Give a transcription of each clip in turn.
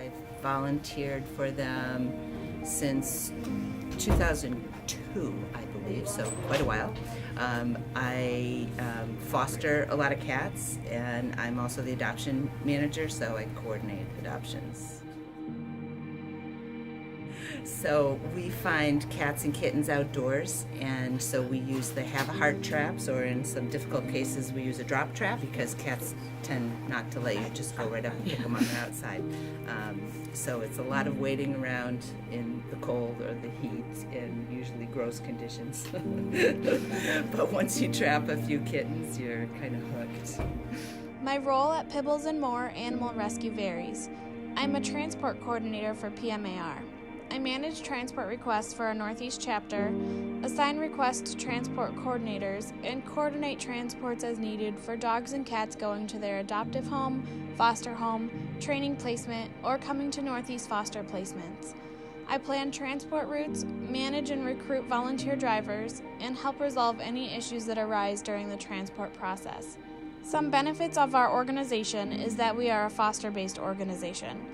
I've volunteered for them since 2002, I believe, so quite a while. I foster a lot of cats, and I'm also the adoption manager, so I coordinate adoptions. So we find cats and kittens outdoors, and so we use the have-a-heart traps, or in some difficult cases we use a drop trap, because cats tend not to let you just go right up and pick them on the outside. So it's a lot of waiting around in the cold or the heat in usually gross conditions. But once you trap a few kittens, you're kind of hooked. My role at Pibbles and More Animal Rescue varies. I'm a transport coordinator for PMAR. I manage transport requests for our Northeast chapter, assign requests to transport coordinators, and coordinate transports as needed for dogs and cats going to their adoptive home, foster home, training placement, or coming to Northeast foster placements. I plan transport routes, manage and recruit volunteer drivers, and help resolve any issues that arise during the transport process. Some benefits of our organization is that we are a foster-based organization.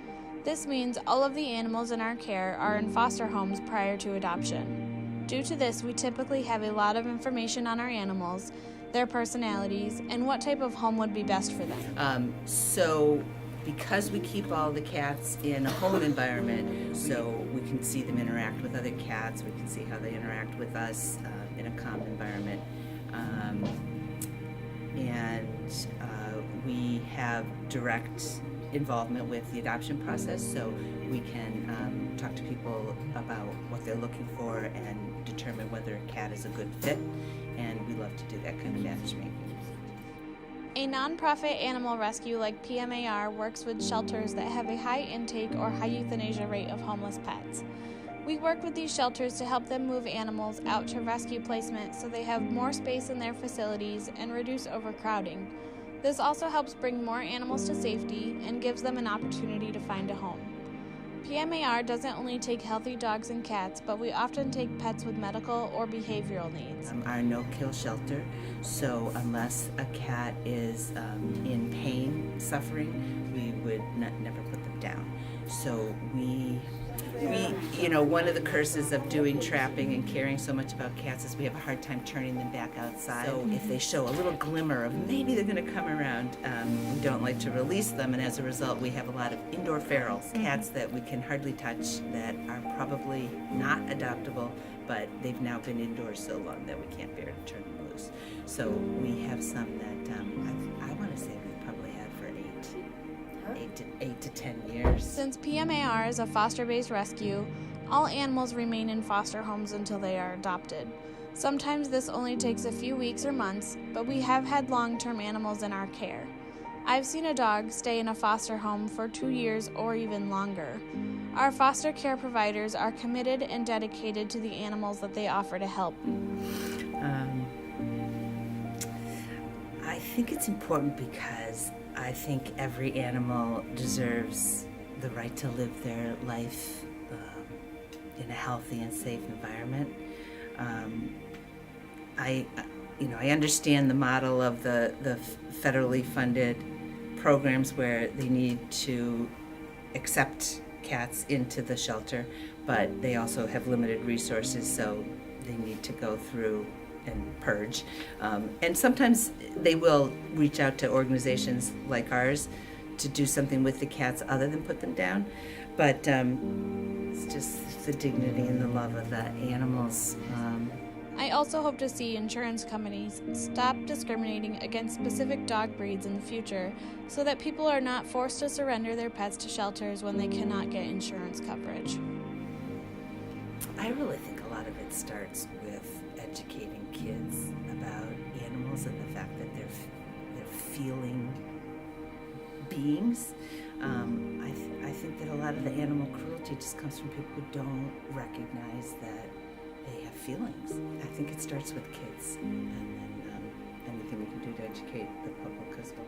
This means all of the animals in our care are in foster homes prior to adoption. Due to this, we typically have a lot of information on our animals, their personalities, and what type of home would be best for them. So because we keep all the cats in a home environment, so we can see them interact with other cats, we can see how they interact with us in a calm environment. We have direct involvement with the adoption process, so we can talk to people about what they're looking for and determine whether a cat is a good fit, and we love to do that kind of matchmaking. A nonprofit animal rescue like PMAR works with shelters that have a high intake or high euthanasia rate of homeless pets. We work with these shelters to help them move animals out to rescue placement so they have more space in their facilities and reduce overcrowding. This also helps bring more animals to safety and gives them an opportunity to find a home. PMAR doesn't only take healthy dogs and cats, but we often take pets with medical or behavioral needs. Our no-kill shelter, so unless a cat is in pain, suffering, we would never put them down. So we, one of the curses of doing trapping and caring so much about cats is we have a hard time turning them back outside. So if they show a little glimmer of maybe they're going to come around, we don't like to release them, and as a result we have a lot of indoor ferals, cats that we can hardly touch, that are probably not adoptable, but they've now been indoors so long that we can't bear to turn them loose. So we have some that I want to say we probably had for 8 to 10 years. Since PMAR is a foster-based rescue, all animals remain in foster homes until they are adopted. Sometimes this only takes a few weeks or months, but we have had long-term animals in our care. I've seen a dog stay in a foster home for 2 years or even longer. Our foster care providers are committed and dedicated to the animals that they offer to help. I think it's important because I think every animal deserves the right to live their life in a healthy and safe environment. I understand the model of the federally funded programs where they need to accept cats into the shelter, but they also have limited resources, so they need to go through and purge. And sometimes they will reach out to organizations like ours to do something with the cats other than put them down. But it's just the dignity and the love of the animals. I also hope to see insurance companies stop discriminating against specific dog breeds in the future so that people are not forced to surrender their pets to shelters when they cannot get insurance coverage. I really think a lot of it starts with educating kids about animals and the fact that they're feeling beings. I think that a lot of the animal cruelty just comes from people who don't recognize that they have feelings. I think it starts with kids, and then anything we can do to educate the public as well.